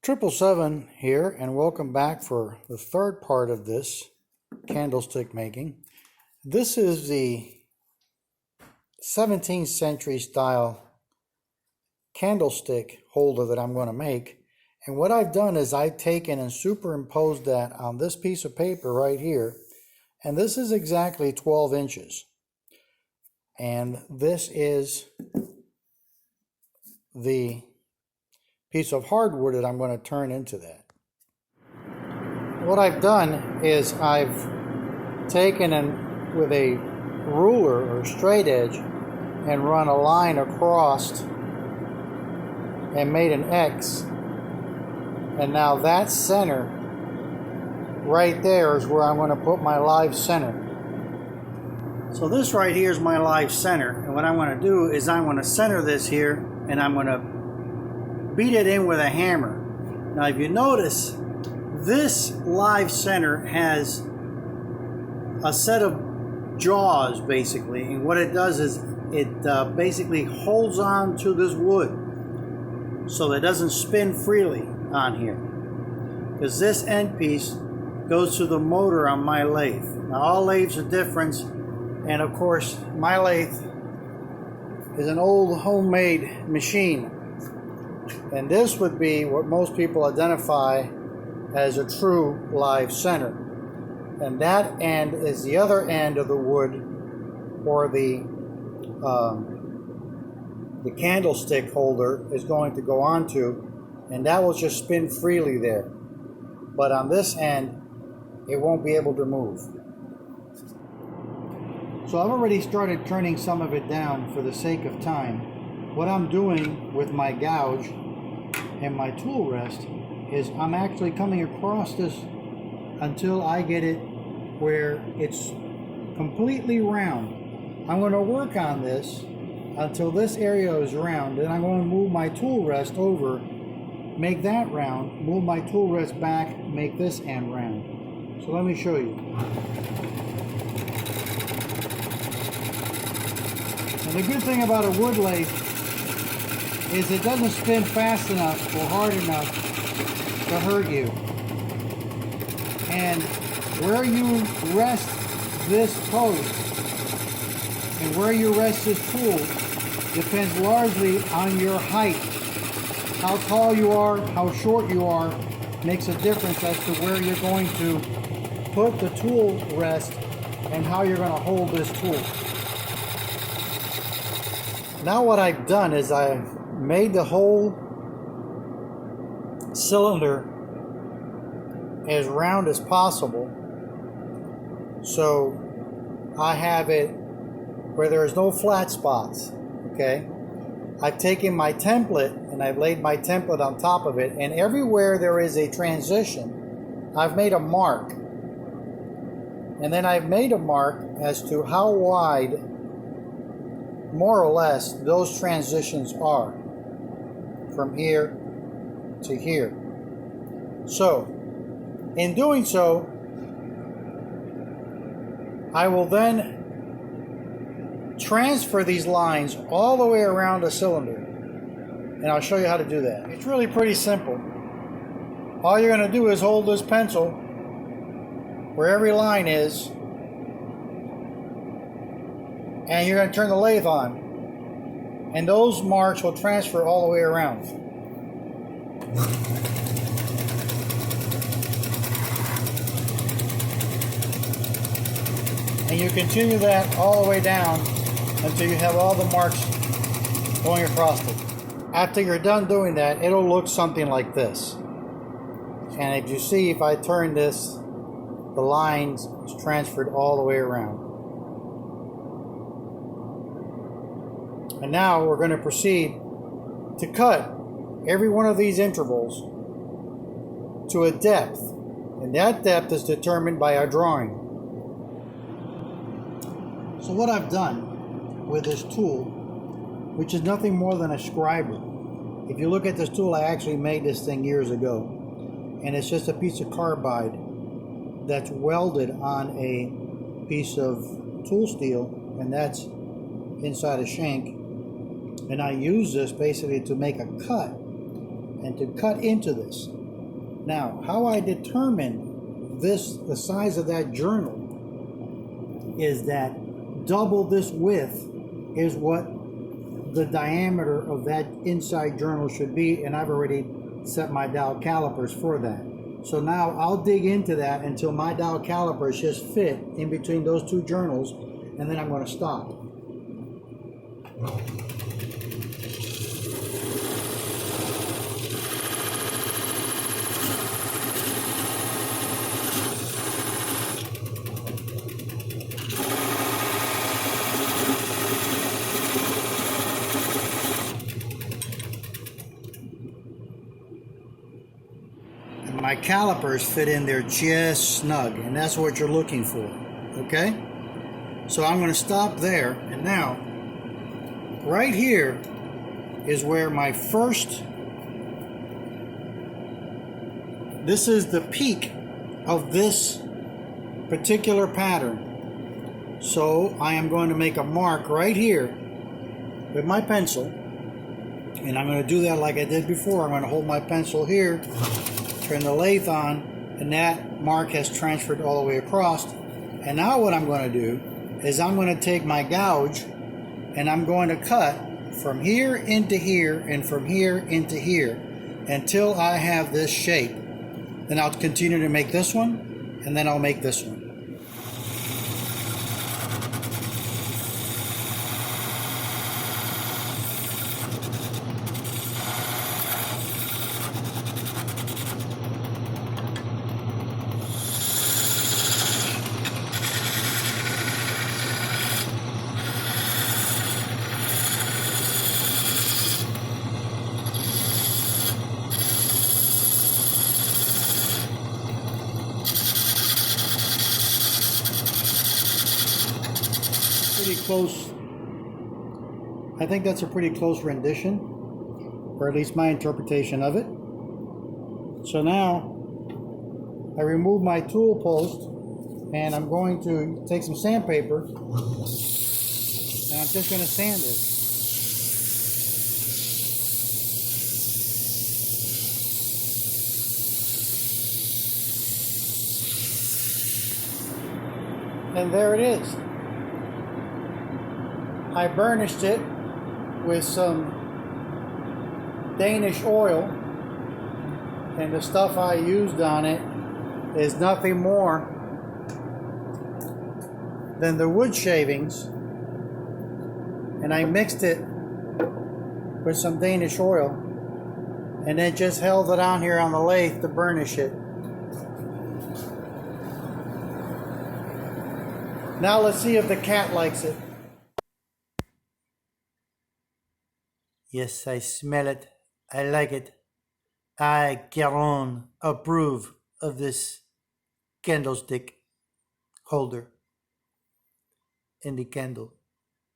777 here, and welcome back for the third part of this candlestick making. This is the 17th century style candlestick holder that I'm going to make. And what I've done is I've taken and superimposed that on this piece of paper right here. And this is exactly 12 inches. And this is the piece of hardwood that I'm going to turn into that. What I've done is I've taken and with a ruler or straight edge and run a line across and made an X, and now that center right there is where I'm going to put my live center. So this right here is my live center, and what I want to do is I want to center this here, and I'm going to beat it in with a hammer. Now if you notice, this live center has a set of jaws basically, and what it does is it basically holds on to this wood so that it doesn't spin freely on here, because this end piece goes to the motor on my lathe. Now all lathes are different, and of course my lathe is an old homemade machine. And this would be what most people identify as a true live center. And that end is the other end of the wood, or the candlestick holder is going to go onto, and that will just spin freely there. But on this end, it won't be able to move. So I've already started turning some of it down for the sake of time. What I'm doing with my gouge and my tool rest is I'm actually coming across this until I get it where it's completely round. I'm going to work on this until this area is round, then I'm going to move my tool rest over, make that round, move my tool rest back, make this end round. So let me show you. And the good thing about a wood lathe is it doesn't spin fast enough or hard enough to hurt you. And where you rest this post and where you rest this tool depends largely on your height. How tall you are, how short you are, makes a difference as to where you're going to put the tool rest and how you're going to hold this tool. Now what I've done is I've made the whole cylinder as round as possible, so I have it where there is no flat spots. Okay, I've taken my template and I've laid my template on top of it, and everywhere there is a transition I've made a mark, and then I've made a mark as to how wide more or less those transitions are from here to here. So in doing so, I will then transfer these lines all the way around the cylinder, and I'll show you how to do that. It's really pretty simple. All you're going to do is hold this pencil where every line is, and you're going to turn the lathe on, and those marks will transfer all the way around. And you continue that all the way down until you have all the marks going across it. After you're done doing that, it'll look something like this. And if you see, if I turn this, the lines is transferred all the way around. And now we're going to proceed to cut every one of these intervals to a depth, and that depth is determined by our drawing. So what I've done with this tool, which is nothing more than a scriber. If you look at this tool, I actually made this thing years ago, and it's just a piece of carbide that's welded on a piece of tool steel, and that's inside a shank. And I use this basically to make a cut and to cut into this. Now, how I determine the size of that journal, is that double this width is what the diameter of that inside journal should be, and I've already set my dowel calipers for that. So now I'll dig into that until my dowel calipers just fit in between those two journals, and then I'm going to stop. My calipers fit in there just snug, and that's what you're looking for, okay? So I'm going to stop there, and now right here is where my first, this is the peak of this particular pattern. So I am going to make a mark right here with my pencil, and I'm going to do that like I did before. I'm going to hold my pencil here, turn the lathe on, and that mark has transferred all the way across. And now what I'm going to do is I'm going to take my gouge and I'm going to cut from here into here and from here into here until I have this shape. Then I'll continue to make this one, and then I'll make this one. Pretty close. I think that's a pretty close rendition, or at least my interpretation of it. So now I remove my tool post, and I'm going to take some sandpaper, and I'm just going to sand it. And there it is. I burnished it with some Danish oil, and the stuff I used on it is nothing more than the wood shavings, and I mixed it with some Danish oil and then just held it on here on the lathe to burnish it. Now let's see if the cat likes it. Yes, I smell it. I like it. I, Charon, approve of this candlestick holder and the candle.